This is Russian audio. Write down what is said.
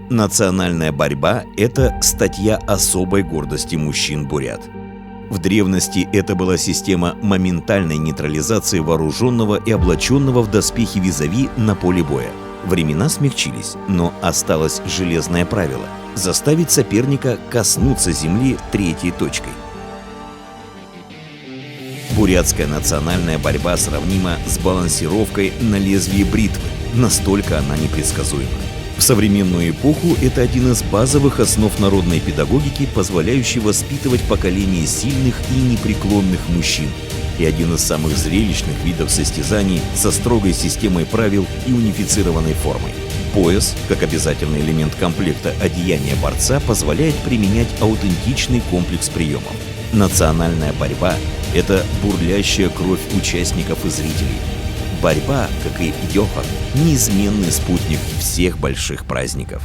Национальная борьба – это статья особой гордости мужчин-бурят. В древности это была система моментальной нейтрализации вооруженного и облаченного в доспехи визави на поле боя. Времена смягчились, но осталось железное правило – заставить соперника коснуться земли третьей точкой. Бурятская национальная борьба сравнима с балансировкой на лезвии бритвы, настолько она непредсказуема. В современную эпоху это один из базовых основ народной педагогики, позволяющий воспитывать поколение сильных и непреклонных мужчин, и один из самых зрелищных видов состязаний со строгой системой правил и унифицированной формой. Пояс, как обязательный элемент комплекта одеяния борца, позволяет применять аутентичный комплекс приемов. Национальная борьба – это бурлящая кровь участников и зрителей. Борьба, как и йохан, неизменный спутник всех больших праздников.